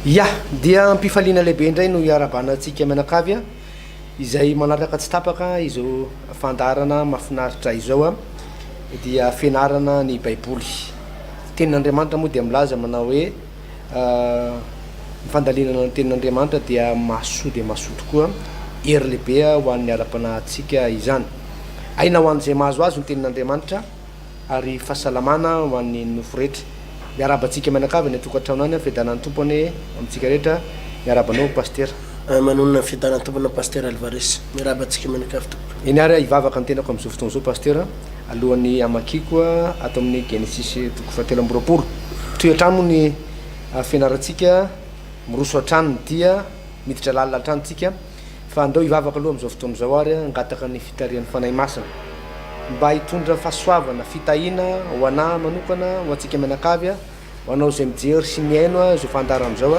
ia dia mpifaliana lehibe indray no iarabanantsika menakavy izay manaraka tsy tapaka izo fandarana mafinaritra izao a dia fianarana ny baiboly tenin'andriamanitra moa dia milaza manao hoe mifandalinana ny tenin'andriamanitra dia mahasoa dia mahasoa tokoa ery lehibe ho an'ny ara-panahintsika izany aina ho an'izay mahazo azy ny tenin'andriamanitra ary fahasalamana ho an'ny nofo rehetra miarabantsika menakavy ny tokantrano any fiadanan'ny tompony amintsika rehetra miarabanao paster manonona fiadanan'ny tompona paster Alvarez miarabantsika menakavy tompoko iny ary ivavaka ny tenako amin'izao fotoana zao paster alohan'ny amakiko ato amin'ny Genesis toko fahatelo amby roapolo toetrano ny fianarantsika miroso an-tranony dia miditra lalina an-tranotsika fa andao ivavaka aloha amin'izao fotoana zao ary angataka ny fitarian'ny fanahy masina mba hitondra fahasoavana fitahina ho anahy manokana ho antsika menakavy ho anao zay mijery sy miaino zao fandarana zao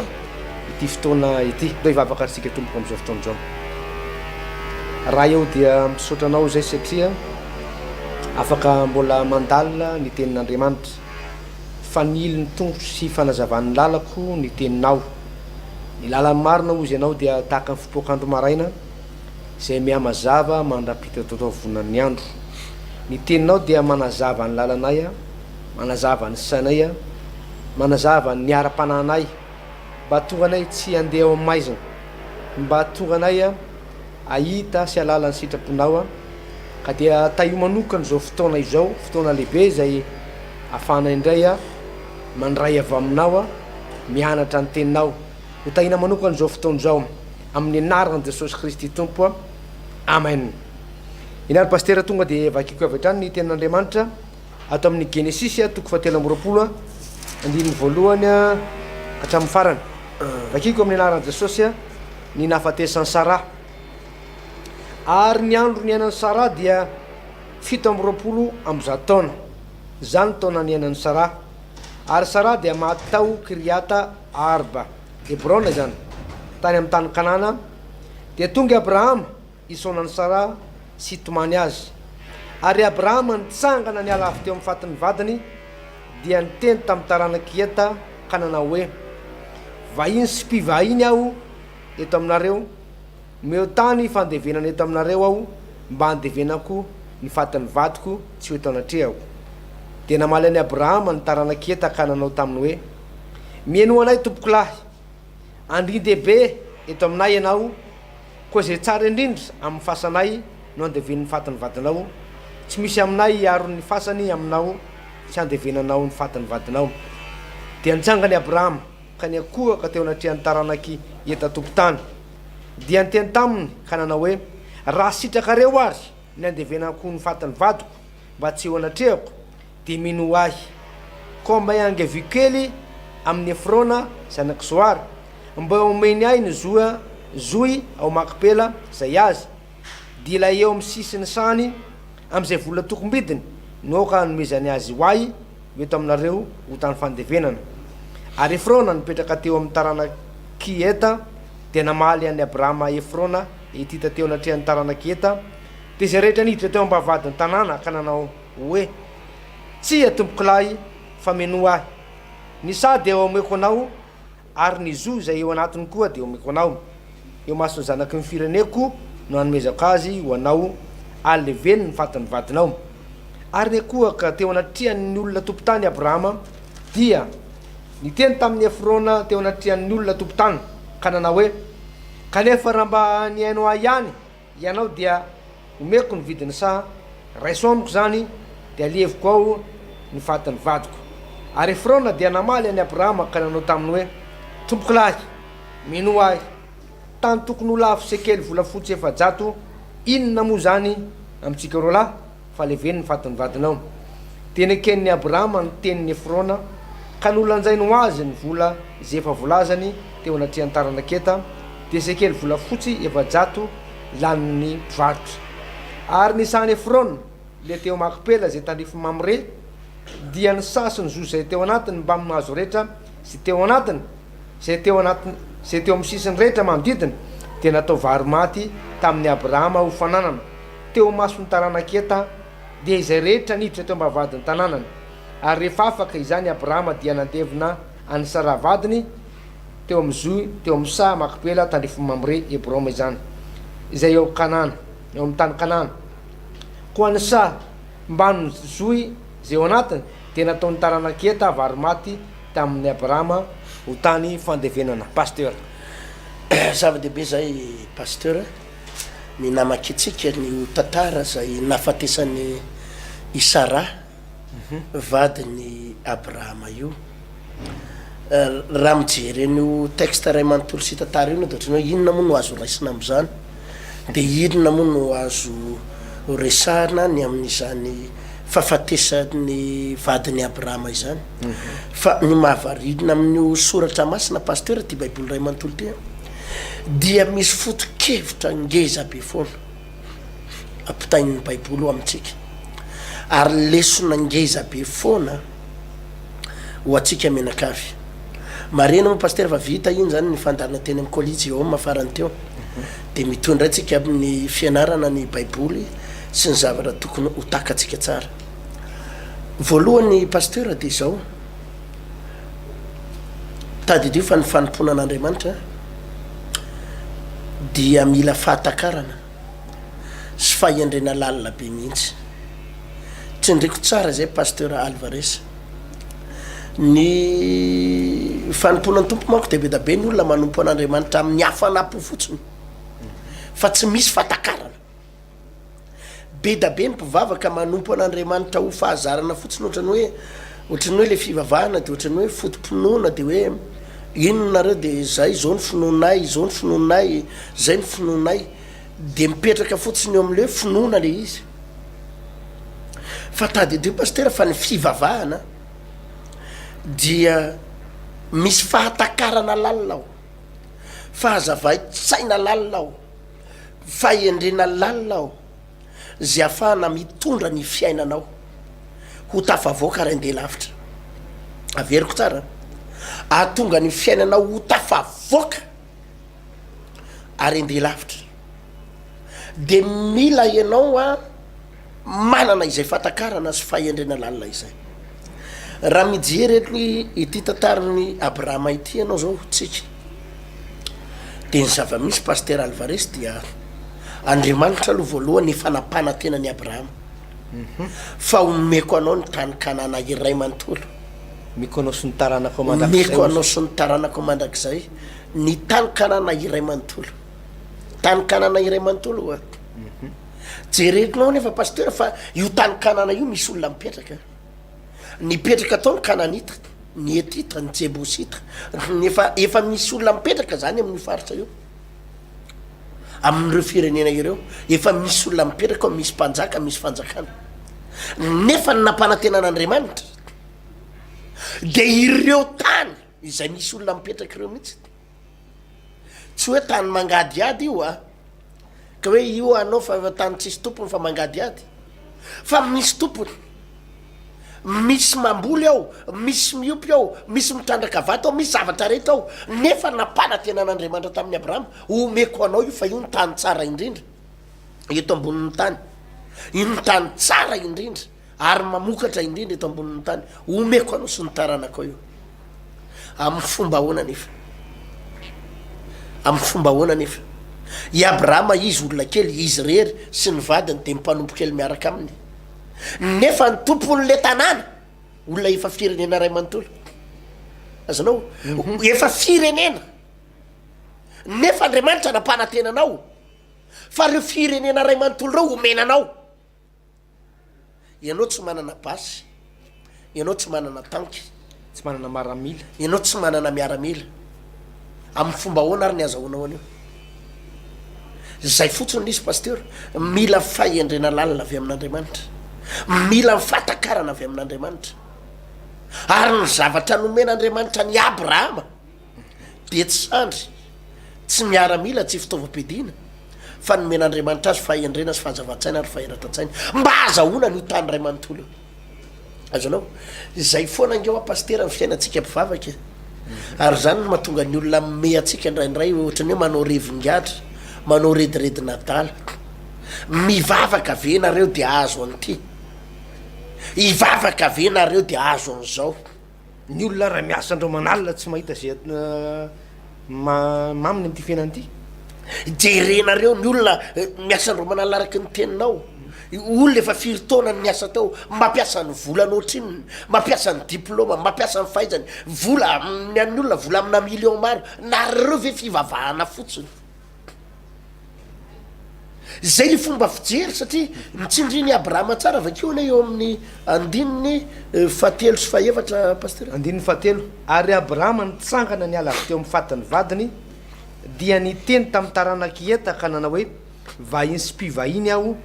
ity fotoana ity ndao ivavaka arsika tompoko amin'izao fotoana zao raha eo dia misaotranao zay satria afaka mbola mandalina ny tenin'andriamanitra fanily ny tongotro sy fanazavan'ny lalako ny teninao ny lalan'ny marina ozy ianao dia tahaka ny fipoakandro maraina zay mihamazava mandrapita taotavonan'ny andro ny teninao dia manazava ny lalanay manazava ny sanay manazava ny ara-panahinay mba tonga anay tsy andeha ao amin'ny maizina mba tonga anay ahita sy alala ny sitraponao ka dia taio manokana zao fotoana izao fotoana lehibe zay afana indray mandray avy aminao mianatra ny teninao ho tahina manokana zao fotoana zao amin'ny anaran'i Jesosy Kristy tompo amen. Inary paster tonga dia vakiko avy hatrany ny tenin'andriamanitra ato amin'ny Genesis toko fahatelo amby roapolo andininy voalohany hatramin'ny farany vakiko amin'ny anaran'i Jesosy ny nahafatesan'ny Sara ary ny andro ny ainan'ny Sara dia 7 amby 100 taona zany taona ny ainan'ny Sara ary Sara dia matao Kiriata Arba Hebron zany tany amin'ny tany Kanana dia tonga Abrahama isaonan'ny Sara sy tomany azy ary Abrahama nitsangana ny ala avy teo amin'ny fatin'ny vadiny dia niteny tamin'ny taranaky eta ka nanao hoe vahiny sy mpivahiny aho eto aminareo meo tany fandevenana eto aminareo aho mba handevenako ny fatin'ny vadiko tsy ho eto anatrehako dia namaly any Abrahama ny taranaky eta ka nanao taminy hoe mieno anay tompoko lahy andrindehibe eto aminay ianao koa zay tsara indrindra amin'ny fasanay no andeven'ny fatin'ny vadinao tsy misy aminay iaro ny fasany aminao tsy andevenanao ny fatin'ny vadinao dia nitsangany Abrahama ka ny akoha ka teo anatrehan'ny taranaky eta tompotany dia niteny taminy ka nanao hoe raha sitrakareo ary ny andevenako ny fatin'ny vadiko mba tsy ho anatrehako dia mino ahy koa mba angevy kely amin'ny Efrona zanaky Zoara mba omeny ahy ny zoy ao Makipela zay azy dia ilay eo amin'ny sisiny sany amin'izay vola tokombidiny no ka nomezany azy ho ahy eto aminareo ho tany fandevenana ary Efrona nipetraka teo amin'ny taranaky eta dia namaly any Abrahama Efrona itita teo anatrehan'ny taranaky eta dia zay rehetra niditra teo ambavadiny tanàna ka nanao hoe tsia tompoko lahy fa meno ahy ny sady eo ameko anao ary ny zo zay eo anatiny koa dia omeko anao eo masony zanaky ny fireneko no hanomezako azy ho anao aleveny ny fatin'ny vadinao ary ny akoha ka teo anatrehan'ny olona tompotany Abrahama dia niteny tamin'ny Efrona teo anatrehan'ny olona tompotany ka nanao hoe kanefa raha mba ny hainao ahy ihany ianao dia omeko ny vidiny sa raisoniko zany dia aleviko ao ny fatin'ny vadiko ary Efrona dia namaly any Abrahama ka nanao taminy hoe tompoko lahy mino ahy tany tokony ho lafo sekely volafotsy 700 inona moa zany amintsika roa lahy fa leveny ny fatin'ny vadinao teny aken'ny Abrahama ny tenin'ny Efrona ka nolanjainy ho azy ny vola zay efa volazany teo anatrehan'ny taranaky eta dia sekely volafotsy 700 laniny mpivarotra ary ny sany Efrona le teo Makipela zay tandrify Mamre dia ny sasiny zo zay teo anatiny mba mahazo rehetra sy teo anatiny zay teo amin'ny sisiny rehetra manodidina dia natao vary maty tamin'ny Abrahama ho fananana teo masony taranaky eta dia izay rehetra niditra teo ambavadiny tanànany ary rehefa afaka izany Abrahama dia nandevina any Sara vadiny teo am'zoy teo am'sa makipela tandrifo mamre Hebroma izany izay eo Kanana eo amin'ny tany Kanana koa ny sa mbany zoy zay ao anatiny dia nataon'ny taranaketa vary maty tamin'ny Abrahama ho tany fandevenana. Pasteur zava-dehibe zay pasteur ny namakitsika ny tantara zay nafatesany Isara vadiny Abrahama io. Raha mijery ny texte ray manontolo sy tantara io no dia ohatrany hoe inona moa no azo raisina am'izany dia inona moa no azo resahana ny amin'izany fahafatesany vadiny Abrahama izany. Fa ny mahavaridina amin'io soratra masina pasteur ty baiboly ray manontolo ty dia misy foto-kevitra ngeza be foana ampitain'ny baiboly io amintsika ary lesona ngeza be foana ho atsika menakavy. Marena moa pasteur fa vita iny zany ny fandarana teny amin'ny collège eo mafarany teo dia mitondra atsika amin'ny fianarana ny baiboly sy ny zavatra tokony ho takatsika tsara. Voalohany pasteur dia izao tadidio fa ny fanompona an'Andriamanitra dia mila fahatakarana sy fahendrena lalina be mihitsy. Tsindriko tsara zay pasteur Alvarez ny fanomponany tompo manko dia be da be ny olona manompo an'Andriamanitra amin'ny hafanapo fotsiny fa tsy misy fahatakarana. Be da be ny mpivavaka manompo an'Andriamanitra ho fahazarana fotsiny ohatrany hoe le fivavahana dia ohatrany hoe fotom-pinoana dia hoe ino nareo dia zay zao ny finoanay zao ny finoanay zay ny finoanay dia mipetraka fotsiny eo amin'le hoe finoana le izy. Fa tadidio pasteur fa ny fivavahana dia misy fahatakarana lalina ao, fahazavai-tsaina lalina ao, fahendrena lalina ao zay ahafahana mitondra ny fiainanao ho tafavoaka ary andeha lavitra. Averiko tsara ahatonga ny fiainanao ho tafavoaka ary andeha lavitra dia mila ianao a manana izay fahatakarana sy fahendrena lalina izay. Raha mijery ity tantarany Abrahama ity ianao zao tsika dia ny zava-misy pasteur Alvarez dia Andriamanitra aloha voalohany fanapana tena ny Abrahama fa omeko anao ny tany Kanana iray manontolo, meko anao sy ny taranako mandrakizay, meko anao sy ny taranako mandrakizay ny tany Kanana iray manontolo, tany Kanana iray manontolo oa. Jeretinao nefa pasteur fa io tany Kanana io misy olona mipetraka, nipetraka tao ny Kananita, ny Etita, ny Jebosita, efa misy olona mipetraka zany amin'ny faritra io amin'ireo firenena ireo, efa misy olona mipetraka, misy mpanjaka, misy fanjakana. Nefa ny nampanantenan'Andriamanitra dia ireo tany izay misy olona mipetraka ireo mihitsy, tsy hoe tany mangadiady io ka hoe io anao fa tany tsisy tompony fa mangadiady, fa misy tompony, misy mamboly ao, misy miopy ao, misy mitrandraka vato ao, misy zavatra rehetra ao. Nefa nampanantenan'Andriamanitra tamin'ny Abrahama omeko anao io fa io ny tany tsara indrindra eto ambonin'ny tany, io ny tany tsara indrindra ary mamokatra indrindra eto ambonin'ny tany, omeko anao sy ny taranako io. Amin'ny fomba ahoana nefa, amin'ny fomba ahoana nefa i Abrahama izy olona kely, izy rery sy ny vadiny dia mimpanompo kely miaraka aminy, nefa ny tompon'le tanàna olona efa firenena ray manontolo, azanao efa firenena, nefa Andriamanitra nampanantenanao fa reo firenena ray manontolo reo omenanao. Ianao tsy manana basy, ianao tsy manana tanky, tsy manana maramila, ianao tsy manana miaramila, amin'ny fomba ahoana ary ny azahoanao anio? Zay fotsiny izy pasteur, mila fahendrena lalina avy amin'Andriamanitra, mila mifatakarana avy amin'Andriamanitra. Ary ny zavatra nomen'Andriamanitra ny Abrahama dia tsy sandry, tsy miaramila, tsy fitaovam-piadiana, fa nomen'Andriamanitra azy fahendrena sy fahazava-tsaina ary faheratan-tsaina mba azahoana ny tany ray manontolo. Azanao zay foana angeo pasteur amin'ny fiainantsika mpivavaka, ary zany no mahatonga ny olona me atsika indraindray ohatrany hoe manao revingatra, manao rediredy nadala. Mivavaka ve nareo dia azo an'ity, ivavaka ve nareo dia azo an'izao. Ny olona raha miasa andreo manalina tsy mahita zay maminy am'ty fiainany ity jerenareo ny olona miasandro manala araky ny teninao olona efa firy taona ny miasa tao mampiasa ny volanaotriny mampiasa ny diplôma mampiasa ny fahaizany vola mian'ny olona vola amina million maro nareo ve fivavahana fotsiny zay le fomba fijery satria mitsindriny abrahama tsara avakeo na eo amin'ny andininy fahatelo sy fahaefatra pasteur andininy fahatelo ary abrahama nitsangana ny ala avy teo amin'ny fatiny vadiny dia niteny tamin'ny taranaky eta ka nanao hoe vahiny sy mpivahiny aho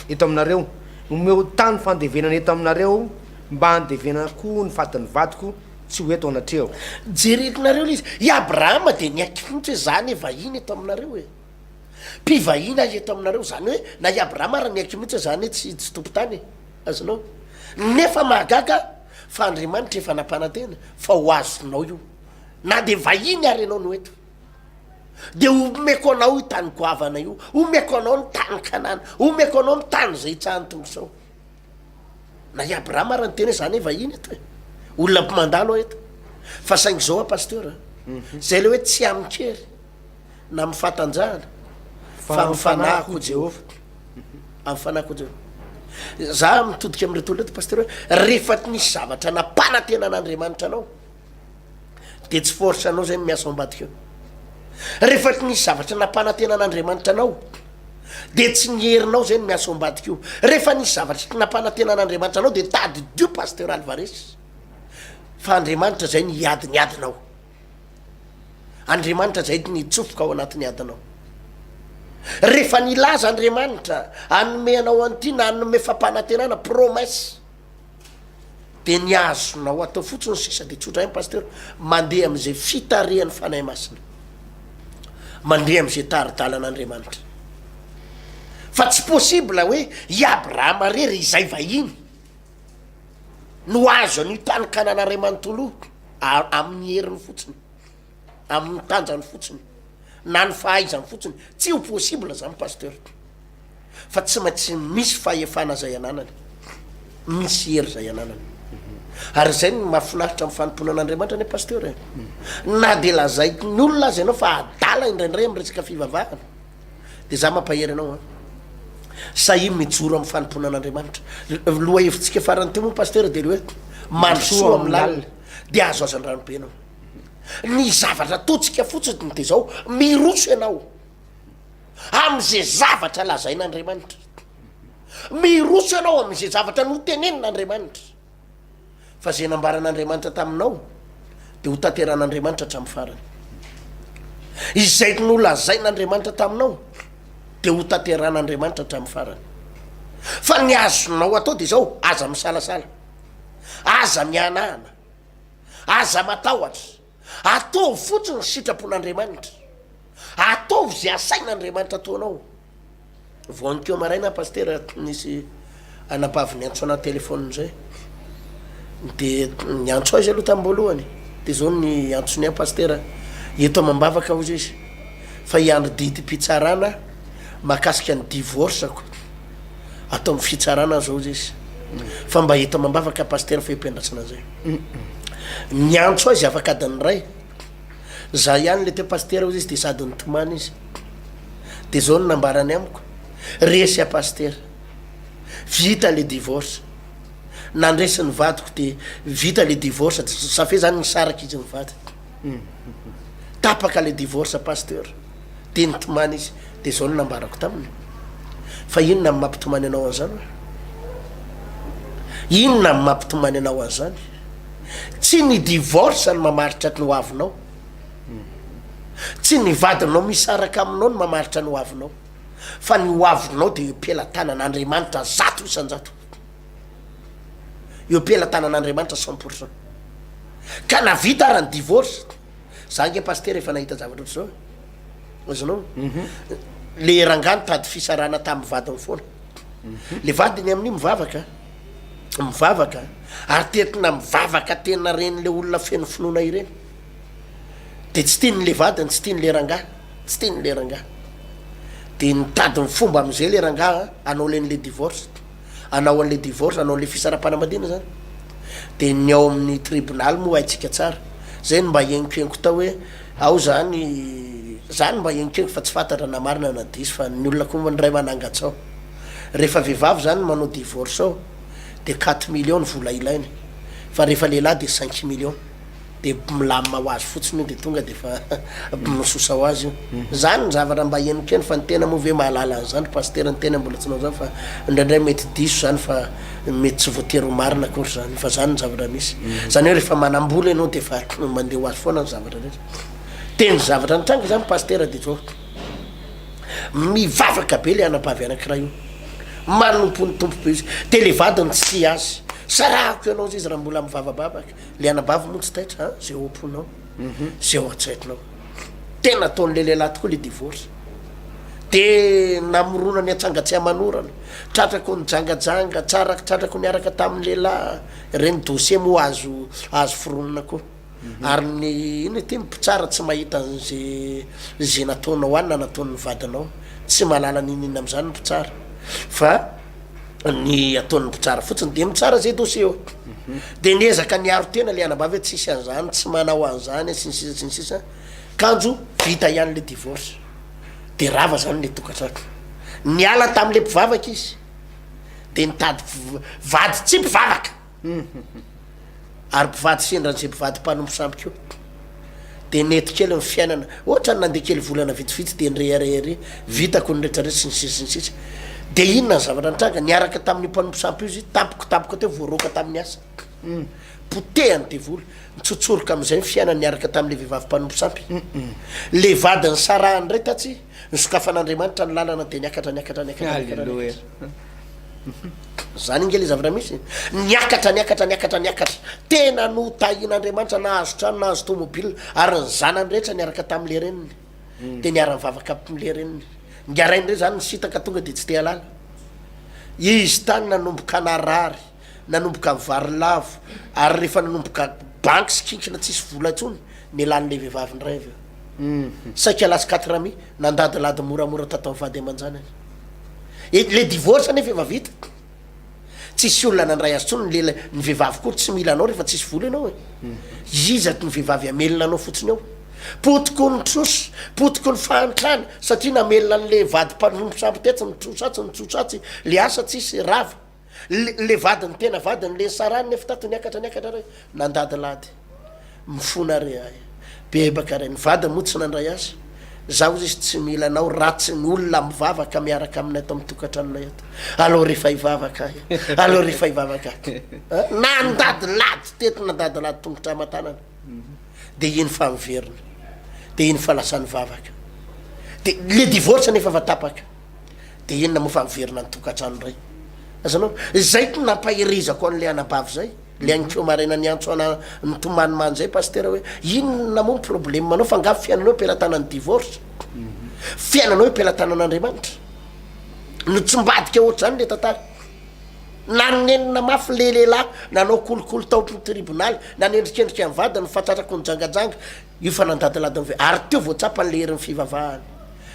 eto aminareo nomeo tany fandevenana eto aminareo mba handevenana koa ny fatiny vadiko tsy ho eto anatreo jeretinareo le izy i abrahama de niakifotsy hoe zany e vahiny eto aminareo e mpivahiny azy eto aminareo zany hoe na i abrahama raha niaky mihitsy zany hoe tsy tompotany azonao nefa mahagaga fa andriamanitra efa nampanantena fa ho azonao io na de vahiny ary anao no eto de omeko anao i tany goavana io omeko anao ny tany kanana omeko anao ny tany zay tsahany tombosao na i abrahama raha nytena hoe zany hoe vahiny eto e olona mpimandalo eto fa saingy zao a pasteur zay le hoe tsy amikery na mifatanjahana fa mifanahako jehova amfanahako jehova za mitodika am'reto olona eto pasteur hoe rehefa ty nisy zavatra nampanantena an'andriamanitra anao de tsy force anao zay miasa ambadika eo rehefa ty nisy zavatra nampanantena an'andriamanitra anao de tsy nyherinao zay ny miasa ambadika io rehefa nisy zavatra ty nampanantena an'andriamanitra anao de tady dio pasteur alvares fa andriamanitra zay ny adinao andriamanitra zay nitsofoka ao anatin'ny adinao rehefa nilaza andriamanitra anome anao an'ity na anome fampanantenana promesse de niazonao atao fotsiny sisa de tsotra any pasteur mandeha am'izay fitarehan'ny fanahy masina mandeha am'izay taridalan'andriamanitra fa tsy possible hoe i abrahama rery izay vahiny no azo an'io tany kanan'andriamanitolo amin'ny heriny fotsiny amin'ny tanjany fotsiny na ny fahaizany fotsiny tsy ho possible zany pasteur fa tsy maintsy misy fahefana zay ananany misy hery zay ananany ary zay ny mahafinaritra amin'ny fanompona an'andriamanitra ny pasteur e na de lazay ny olona azy anao fa adala indraindray amy resaka fivavahana de za mampahery anao a sahiny mijoro amin'ny fanompona an'andriamanitra loha hevitsika farany teo moa pasteur de le hoe mandrosoa amin'ny lalina de azo azany ranobe anao ny zavatra totsika fotsiny de zao miroso ianao am'izay zavatra lazain'andriamanitra miroso ianao am'izay zavatra notenenin'andriamanitra fa zay nambaran'andriamanitra taminao de ho tanteran'andriamanitra hatramin'ny farany izay no lazain'andriamanitra taminao de ho tanteran'andriamanitra hatramin'ny farany fa ny azonao atao de zao aza misalasala aza mianahana aza matahotra ataovy fotsiny sitrapon'andriamanitra ataovy zay asain'andriamanitra ataonao voanikeo maraina pasteur nisy anapavy ny antso ana telefôny zay de ny antso azy aloha tam'voalohany de zao ny antsony a pasteur eto mambavaka ozy izy fa hiandro didy mpitsarana mahakasika ny divorceko atao amy fitsarana zao izy izy fa mba eto mambavaka pasteur fa himpiandratsina zay ny antso azy afaka adiny ray za ihany le te pasteur ozy izy de sady nitomany izy de zao ny nambarany amiko resy a pasteur vita le divorce nandresy ny vadiko de vita le divorce safe zany nisaraky izy mivady tapaka le divorce pasteur de nitomany izy de zao ny nambarako taminy fa inona my mampitomany anao an'zany inona my mampitomany anao an'zany tsy ny divorce ny mamaritra ny hoavinao tsy ny vadinao misaraka aminao ny mamaritra ny hoavinao fa ny hoavinao de epela tanan'andriamanitra zato isanjato epela tanan'andriamanitra 100% ka navita raha ny divorce za nge pasteur efa nahita zavatra ohatry zao azonao le rangano tady fisarana tamin'ny vadiny foana le vadiny amin'io mivavaka ary tetina mivavaka tena reny le olona feno finoana ireny de tsy tiany le vadiny tsy tiany le rangaha tsy tiany le rangaha de nitady ny fomba am'izay le rangaha anao len'le divorce anao an'le divorce anao le fisara-panamadina zany de ny ao amin'ny tribunal moa haitsika tsara zay ny mba henkohenko tao hoe ao zany mba enikeny fa tsy fantatra na marina na diso fa ny olona koa ndray manangatsao rehefa vehivavy zany manao divorce ao de 4 millions vola ilainy fa rehefa lehilahy de 5 millions de milamina ho azy fotsiny de tonga de fa misosa ho azy io zany ny zavatra mba enikeny fa ny tena moa ve mahalala an'zany pasteur ny tena mbola tsy nao zany fa indraindray mety diso zany fa mety tsy voatery ho marina kory zany fa zany ny zavatra misy zany hoe rehefa manambola ianao de fa mandeha ho azy foana ny zavatra rehetra teny zavatra nitranga zany pasteur de zao mivavaka be le anabavy anankiray io manompo ny tompobe izy de le vadiny tsy azy sarako ianao izy raha mbola mivavabavaka le anabavy moa tsy taitra zay omponao zay o atsaitinao tena ataon'le lehilahy tokoa le divorce de namorona ny atsangatsy amanorana tratrako ny jangajanga tratrako niaraka tamin'ny lehilahy reny dossier moa azo fironona koa ary ny ino ty mpitsara tsy mahita zay nataonao any na nataon'ny vadinao tsy malala ninina am'zany ny mpitsara fa ny ataon'ny mpitsara fotsiny de mitsara zay dossier eo de niezaka niaro tena le anabavy hoe tsisy an'zany tsy manao an'zany sinsisa kanjo vita ihany le divorce de rava zany le tokatrano niala tam'le mpivavaka izy de nitady vady tsy mpivavaka ary mpivady sendran'zay mpivady mpanompo samby keo de nety kely ny fiainana ohatra ny nandeha kely volana vitsivitsy de nrearery vitako ny rehetrarehetra sinsisa de inona ny zavatra nitranga niaraka tamin'ny mpanompo sampy io izy tampoka teo voaroka tamin'ny asa potehany de vola mitsotsoroka am'izay fiainana niaraka tam'le vehivavy mpanompo sampy le vadiny sarahany ray tatsy nisokafan'andriamanitra ny lalana de niakatra zany inge le zavatra misy niakatra tena no tahin'andriamanitra nahazo trano nahazo tomobile ary ny zanany rehetra niaraka tam'le reniny de niara-mivavaka am'le reniny ngarainy rey zany nisitaka tonga de tsy te alala izy tany nanomboka narary nanomboka mivary lavo ary rehefa nanomboka banky sy kinkina tsisy vola tsony nilan'le vehivavy ndray avy eo saika lasy 4 rami nandadilady moramora tatao mivady aman-jany le divorce nefa efa vita tsisy olona nandray azy tsony ny vehivavy koa tsy mila anao rehefa tsisy vola ianao izaky ny vehivavy amelona anao fotsiny ao potiko ny trosy potiko ny fahantrany satria namelona an'le vady mpanompo sampy tetsy nitsosatsy le asa tsisy rava le vadiny tena vadiny le sarany nefa tato niakatra ray nandadilady mifona re ay bebaka ray ny vadiny moa tsy nandray azy zaho izy tsy mila anao ratsy ny olona mivavaka miaraka aminay ato mitokatranonay ato aloha rehefa ivavaka aloha rehefa ivavaka nandadilady tety nandadilady tongotra amatanana de iny fa miveriny de iny fa lasany vavaka de le divorce nefa fa tapaka de inona moa fa miverina ny tokatrano ray azanao zay ko nampahirizako an'le anabavy zay le anikeo maraina niantso ana nitomaniman zay pasteur hoe inona moa ny problème anao fa ngavy fiainanao ampelantanany divorce fiainanao ampelantanan'andriamanitra no tsy mbadika ohatra zany le tantara nanenina mafy le lehilahy nanao kolokolo taopiny tribunal nanendrikendriky amin'ny vadiny fatratrako ny jangajanga io fa nandadilady ve ary teo voatsapany le herin'ny fivavahany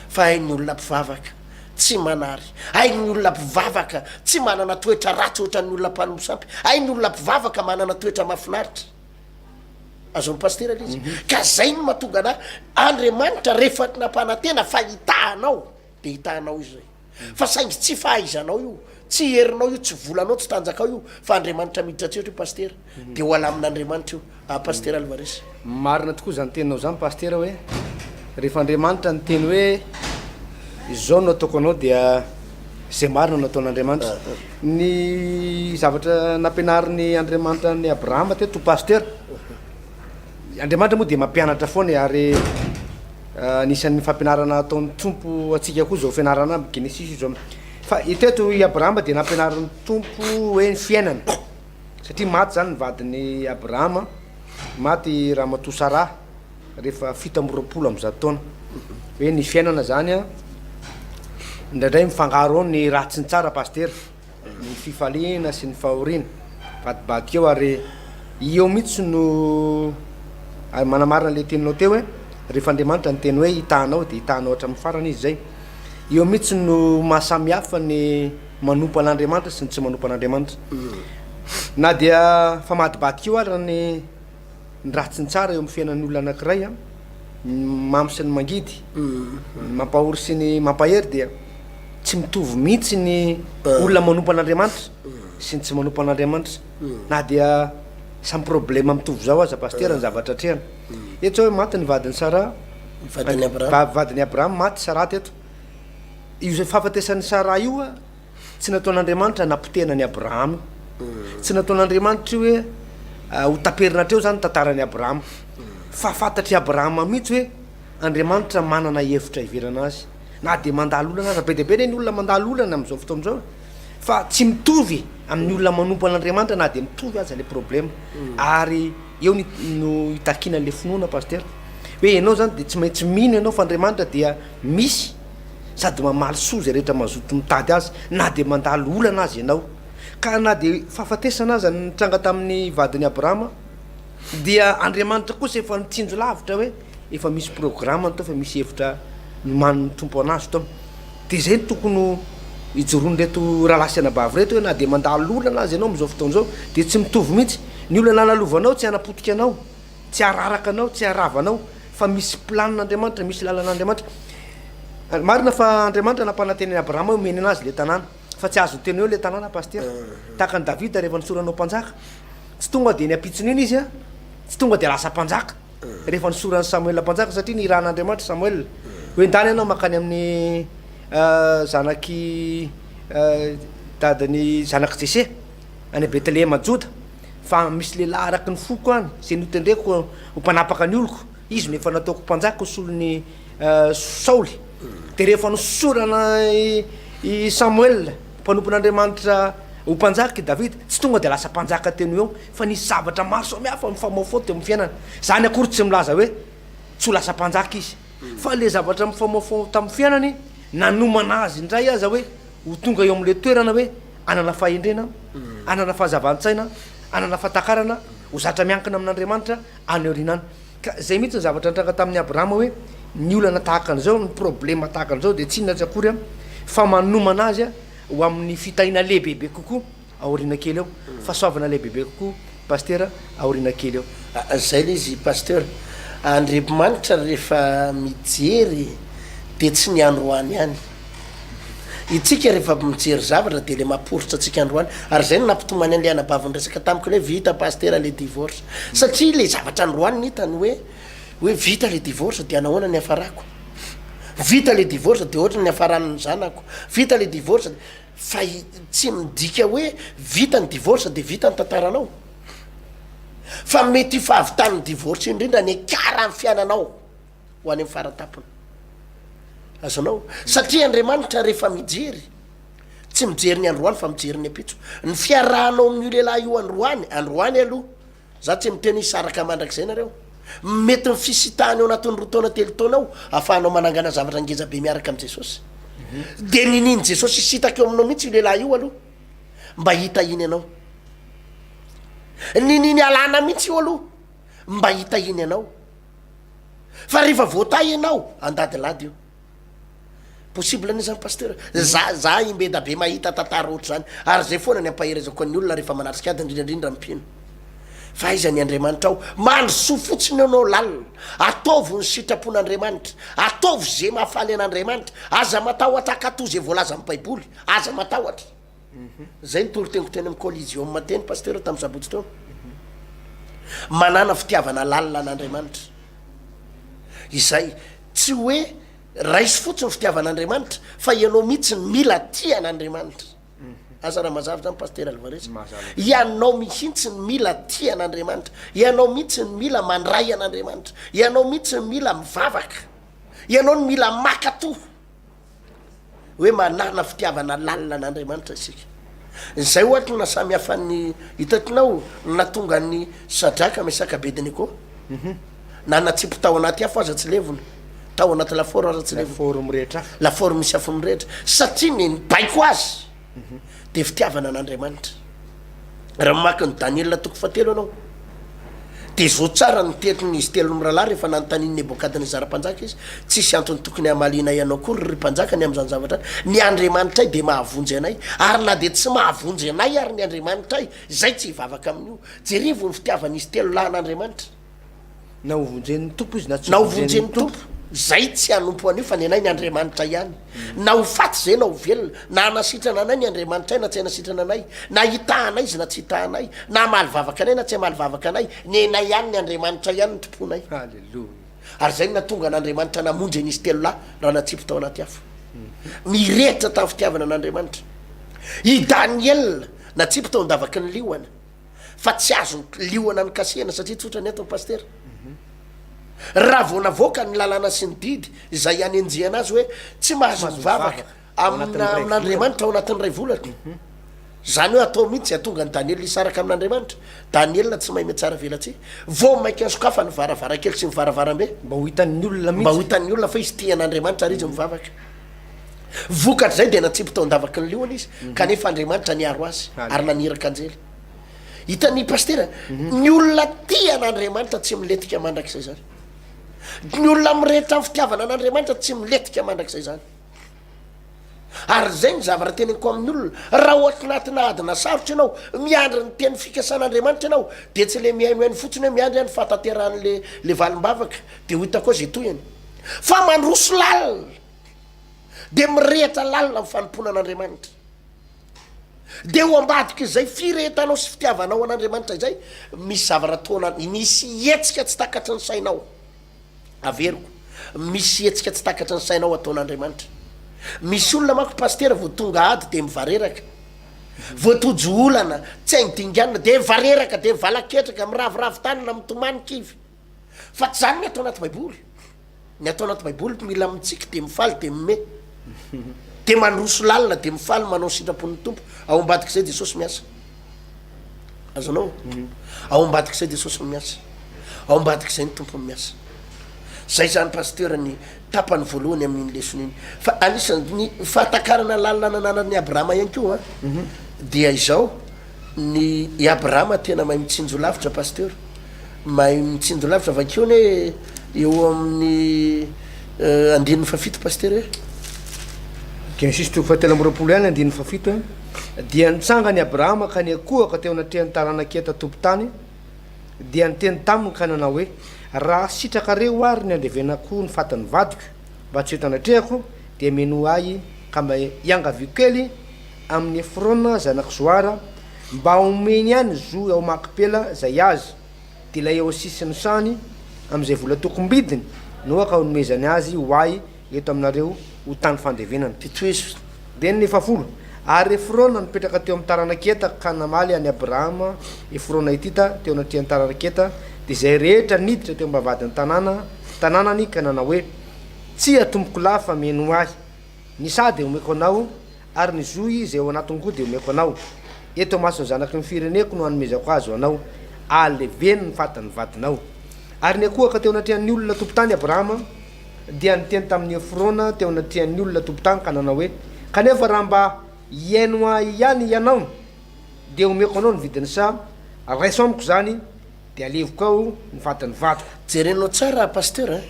fa hainy olona mpivavaka tsy manary hainy olona mpivavaka tsy manana toetra ratsy ohatra ny olona mpanompo sampy hainy olona mpivavaka manana toetra mafinaritra azony pasteur izy ka zay no mahatonga ana andriamanitra rehefa nampanantena fa hitahanao de hitahanao izy zay fa saingy tsy fahaizanao io tsy herinao io tsy volanao tsy tanjakao io fa andriamanitra miditra tseotra io pasteur de ho ala amin'andriamanitra io pasteur Alvarez marina tokoa zany teninao zany pasteur hoe rehefa andriamanitra ny teny hoe izao no ataoko anao dia zay marina no ataon'andriamanitra ny zavatra nampianariny andriamanitra ny Abrahama teto pasteur andriamanitra moa de mampianatra foana ary nisan'ny fampianarana ataon'ny tompo atsika koa zao fianarana aby Genesis zao fa iteto i Abrahama de nampianariny tompo hoe ny fiainana satria maty zany ny vadiny Abrahama maty ramatoa Sara rehefa 7 am'izao taona hoe ny fiainana zany a indraindray mifangaro ao ny ratsy ny tsara pasteur ny fifaliana sy ny fahoriana vadibady eo ary eo mihitsy no manamarina le teninao teo hoe rehefa andriamanitra ny teny hoe hitahanao de hitahanao hatramin'ny farany izy zay eo mihitsy no mahasamihafa ny manompo an'andriamanitra sy ny tsy manompo an'andriamanitra na dia fa madibadika eo ary ny ratsy ny tsara eo amin'ny fiainan'ny olona anankiray a mamy sy ny mangidy mampahory sy ny mampahery dia tsy mitovy mihitsy ny olona manompo an'Andriamanitra sy ny tsy manompo an'Andriamanitra na dia samy problema mitovy zao aza pastera ny zavatra trehana eto zao hoe maty ny vadiny Sara vadiny Abraham maty Sara teto io zay fahafatesan'ny Sara io a tsy nataon'Andriamanitra nampitenany Abraham tsy nataon'Andriamanitra io hoe ho taperina treo zany tantaran'ny Abraham fa fantatry Abraham mihitsy hoe Andriamanitra manana hevitra iverana azy na de mandalo olana aza be deabe ny olona mandalo olana am'izao fotoana zao fa tsy mitovy amin'ny olona manompo an'Andriamanitra na de mitovy aza le problema ary eo no hitakinan'le finoana pastera hoe ianao zany de tsy maintsy mino ianao fa Andriamanitra dia misy sady mamaly soa zay rehetra mazoto mitady azy na de mandalo olana azy ianao ka na de fahafatesana aza nitranga tamin'ny vadiny Abrahama dia Andriamanitra kosa efa nitsinjo lavitra hoe efa misy programme to fa misy hevitra manony tompo anazy to de zay ny tokony ijoroany reto rahalasy anabavy reto hoe na de mandalo olana azy ianao am'izao fotoana zao de tsy mitovy mihitsy ny olana analovanao tsy anapotika anao tsy araraka anao tsy aravanao fa misy planin'Andriamanitra misy lalan'Andriamanitra marina fa Andriamanitra nampanantenany Abrahama omeny anazy le tanàna fa tsy azo teny eo le tanàna pastera tahaka ny Davida rehefa nisoranao mpanjaka tsy tonga de ny apitsin'iny izy a tsy tonga de lasa mpanjaka rehefa nisoran'ny Samuel mpanjaka satria ny rahan'Andriamanitra Samuel hoe ndany ianao makany amin'ny zanaky dadany zanaky Jese any Betlehema Joda fa misy lehilahy araky ny foko any zay notendreko ho mpanapaka ny oloko izy no efa nataoko mpanjaka ho solon'ny Saoly de rehefa nosorana i Samuel mpanompon'Andriamanitra ho mpanjaka i Davida tsy tonga de lasa mpanjaka teny eo fa nisy zavatra maro samihafa mifamaofao teo amin'ny fiainana zany akory tsy milaza hoe tsy ho lasa mpanjaka izy fa le zavatra mifamaofao tamin'ny fiainany nanomana azy indray aza hoe ho tonga eo am'le toerana hoe anana fahendrena anana fahazavan-tsaina anana fahatakarana ho zatra miankina amin'Andriamanitra any aoriana any ka zay mihitsy ny zavatra nitranga tamin'ny Abrahama hoe ny olana tahaka an'izao ny problema tahaka an'izao de tsy inona tsy akory a fa manomana azy a ho amin'ny fitahina lehibebe kokoa aoriana kely eo fahasoavana lehibebe kokoa pastera aoriana kely eo zay le izy pasteur Andriamanitra rehefa mijery de tsy ny androany ihany itsika rehefa mijery zavatra de le mamporotra atsika androany ary zay no nampitomany an'le anabaviny resaka tamiko le vita pastera le divorce satria le zavatra androany nitany hoe vita le divorce de anahoana ny afarako vita le divorce de ohatra ny afaran'ny zanako vita le divorce fa tsy midika hoe vita ny divorce de vita ny tantaranao fa mety fahavitan'ny divorce indrindra ny akara ny fiainanao ho any amin'ny faratapony azonao satria Andriamanitra rehefa mijery tsy mijery ny androany fa mijery ny apitso ny fiarahanao amin'ny io lehilahy io androany aloha za tsy miteny isaraka mandrak'izay nareo mety ny fisitahany eo anatin'ny roa taona telo taona ao ahafahanao manangana zavatra ngeza be miaraka am' Jesosy de nininy Jesosy isitaka eo aminao mihitsy io lehilahy io aloha mba hita iny ianao nininy alana mihitsy io aloha mba hita iny ianao fa rehefa voatay ianao andadilady io possible ny zany pasteur za imbeda be mahita tantara ohatra zany ary zay foana ny ampaherezako ny olona rehefa manatrika ady indrindrandrindra mpino fa iza ny Andriamanitra ao mandrosoa fotsiny anao lalina ataovy ny sitrapon'Andriamanitra ataovy zay mahafaly an'Andriamanitra aza matahotra akato zay voalaza amin'ny baiboly aza matahotra zay nitoroteniko teny amin'ny collision mateny pasteur tamin'ny sabotsy teo manana fitiavana lalina an'Andriamanitra izay tsy hoe raisy fotsiny fitiavan'Andriamanitra fa ianao mihitsy ny mila tia an'Andriamanitra asa raha mazava zany pasteur Alvarez ianao mihitsy ny mila tia an'Andriamanitra ianao mihitsy ny mila mandray an'Andriamanitra ianao mihitsy ny mila mivavaka ianao ny mila makato hoe manana fitiavana lalina an'Andriamanitra isika zay ohatra na samy hafan'ny hitatinao natonga ny Sadraka Mesaka Abednego nanatsipo tao anaty afo aza tsy levona tao anaty laforo aza tsy levona laforo misy afo mirehitra satria ny baiko azy de fitiavana an'Andriamanitra raha mamaky ny Daniel toko fatelo anao de zao tsara ny tetiny izy telo miralahy rehefa nanontaniany Nebokadnezara mpanjaka izy tsisy antony tokony hamalina ianao kory ry mpanjakany am'izany zavatra ny Andriamanitra ay de mahavonjy anay ary na de tsy mahavonjy anay ary ny Andriamanitra ay zay tsy hivavaka amin'io jerivo ny fitiavana izy telo lahy an'Andriamanitra na ovonjen'ny tompo izy na ovonjen'ny tompo zay tsy hanompo an'io fa ny anay ny andriamanitra ihany na ho faty zay na ho velona na anasitrana anay ny andriamanitra ay na tsy hanasitrana anay na hitahanay izy na tsy hitahanay na malivavaka anay na tsy malivavaka anay ny anay ihany ny andriamanitra ihany ny tomponay alleloia ary zay na tonga n'andriamanitra namonjy an'izy telo lahy raha natsipy tao anaty afo mirehitra tamin'ny fitiavana an'andriamanitra i Daniel natsipy tao ndavaky ny lioana fa tsy azo lioana ny kasehana satria tsotra ny eto ny pastera raha vao navoaka ny lalàna sy ny didy izay anenjehana azy hoe tsy mahazo mivavaka amin'andriamanitra ao anatin'ny ray volatra zany hoe atao mihitsy atonga ny Daniel isaraka amin'andriamanitra Daniel tsy mahay metsara velatsy vao mainka sokafa ny varavarakely sy ny varavarambe mba ho hitan'ny olona mba ho hitan'ny olona fa izy tian'andriamanitra ary izy mivavaka vokatra zay dia natsipy tao ndavaky ny lioana izy kanefa andriamanitra niaro azy ary naniraka anjely hitan'ny pastera ny olona tian'andriamanitra tsy miletika mandrak'izay zany ny olona mirehitra amin'ny fitiavana an'andriamanitra tsy miletika mandrak'izay zany ary zay ny zavatra teneniko amin'ny olona raha ohatra natina adina sarotra ianao miandry ny teny fikasan'andriamanitra ianao de tsy le mihaimihainy fotsiny hoe miandry any fatateran'le valim-bavaka de ho hitako azy etoyany fa mandroso lalina de mirehitra lalina amin'ny fanompona an'andriamanitra de ho ambadika izay firehetanao sy fitiavanao an'andriamanitra izay misy zavatra taona misy hetsika tsy takatry ny sainao averiko misy hetsika tsy takatry ny sainao ataon'andriamanitra misy olona manko pastera vo tonga ady de mivareraka voatojo olana tsy hainydinganina de mivareraka de mivalaketraka miraviravy-tanina mitomanikivy fa tsy zany ny atao anaty baiboly ny atao anaty baiboly mila mitsika de mifaly de mime de mandroso lalina de mifaly manao sitrapon'ny tompo ao ambadika zay Jesosy miasa azonao ao ambadika zay Jesosy miasa ao ambadika zay ny tompo miasa zay zany pastera ny tapany voalohany amin'iny lesony iny fa anisan'ny fahatakarana lalina nananan'ny Abrahama ihany koa dia izao ny Abrahama tena mahay mitsinjo lavitra pastera mahay mitsinjo lavitra avakeo ny eo amin'ny andininy fafito pastera Genesis 3:17 ihany andininy fafito dia nitsanga ny Abrahama ka ny akohaka teo anatrehany taranaketa tompon-tany dia niteny taminy ka nanao hoe raha sitrakareo ary ny andevenako ny fatany vadika mba tsy etanatrehako dia meno ahy ka mba iangaviko kely amin'ny Efrona zanaka Zoara mba omeny ihany zo ao makipela zay azy de ilay eo sisiny sany amin'izay vola tokombidiny noa ka onomezany azy ho ahy eto aminareo ho tany fandevenana titoizy de ny 10 ary Efrona nipetraka teo amin'ny taranaketa ka namaly any Abrahama Efrona itita teo anatrehany taranaketa de zay rehetra niditra teo mbavadiny tanànany ka nanao hoe tsy atomboko lafa meno ahy ny sady omeko anao ary ny zoy zay ao anatiny koa de omeko anao eto masony zanaky ny fireneko no hanomezako azo anao aleveny ny fatany vadinao ary ny akohaka teo anatrehany olona tompotany Abrahama dia niteny tamin'ny Efrona teo anatrehany olona tompotany ka nanao hoe kanefa raha mba iaino ahy ihany ianao de omeko anao ny vidiny sa raiso amiko zany de alevoko ao ny fatany vadiko jerenao tsara pastera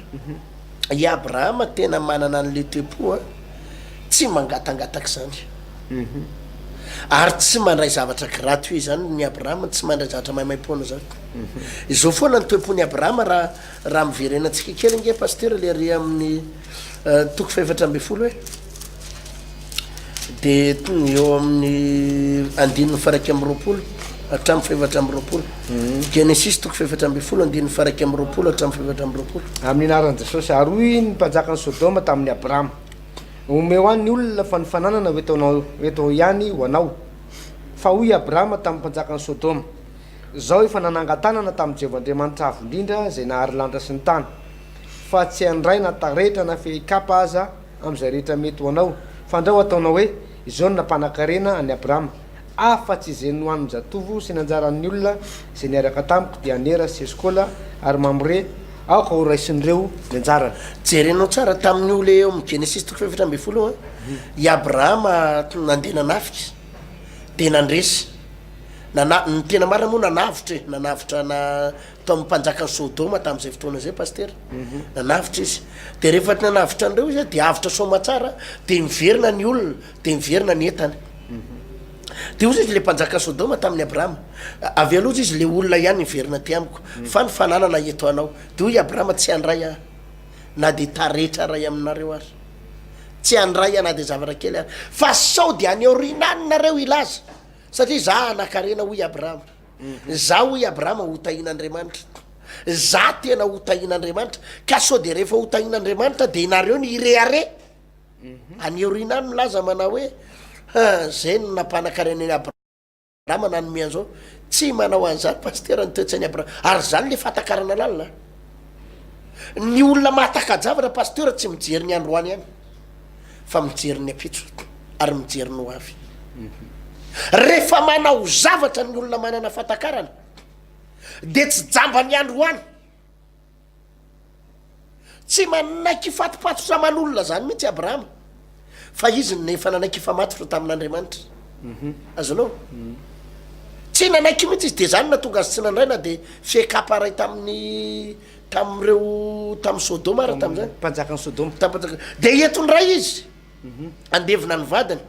i Abrahama tena manana an'le tepo tsy mangatangataka zany ary tsy mandray zavatra gratuit zany ny Abrahama tsy mandray zavatra maimaimpona zany izao foana ny toepony Abrahama raha miverenantsika kely nge pastera le ary amin'ny toko 7 de eo amin'ny andininy faraky amby roapolo hatramin'ny 720 Genesis toko 7 andininy faraky amby roapolo hatramin'ny 720 amin'ny anaran'i Jesosy aroy ny mpanjakany Sodoma tamin'ny Abrahama omeo any ny olona fa nifananana eto ihany ho anao fa hoy Abrahama tamin'ny mpanjakany Sodoma zao efa nanangatanana tamin'ny Jehovandriamanitra avo indrindra zay nahary lanitra sy ny tany fa tsy andray na taretra na fehikapa aza am'izay rehetra mety ho anao fa andrao ataonao hoe izao ny nampanakarena any Abrahama afa-tsy zay nohan'ny zatovo sy nanjaran'ny olona zay niaraka tamiko dia anera sy eskola ary mamore aoka ho raisin'ireo ny anjarany jerenao tsara tamin'ny olo eo amin'ny Genesis toko 7 i Abrahama nandeha nanafika de nandresy ny tena marina moa nanavitra tao amin'ny mpanjakany Sodoma tamin'izay fotoana zay pastera nanavitra izy de rehefa ty nanavitra an'ireo izy de avitra soma tsara de miverina ny olona de miverina ny entany de ozy izy le mpanjaka sodoma tamin'ny abrahama avy aloha izy le olona ihany niverina ty amiko fa ny fananana eto anao de hoy abrahama tsy andray a na de taretra ray aminareo ary tsy andray a na de zavatra kely ary fa sao de aneorinanareo ilaza satria za anakarena hoy abrahama za hoy abrahama hotahin'andriamanitra za tena hotahin'andriamanitra ka sao de rehefa hotahin'andriamanitra de nareo ny ireare aneorinany milaza manao hoe zay no nampanakarena ny abrahama nanome an'izao tsy manao an'izany pastera ny toetsainy abrahama ary zany le fatakarana lalina ny olona mahatakajavatra pastera tsy mijery ny androany ihany fa mijery ny apitso ary mijery ny ho avy rehefa manao zavatra ny olona manana fatakarana de tsy jamba ny androany tsy manaiky ifatopatotraman'olona zany mihitsy abrahama fa izy nefa nanaiky ifamatotra tamin'andriamanitra azonao tsy nanaiky mihitsy izy de zany na tonga azy tsy nandraina de fiekaparay tamin'ireo tamin'ny sodoma ary tam'zany mpanjaka ny sodoma de entony ray izy andevina ny vadiny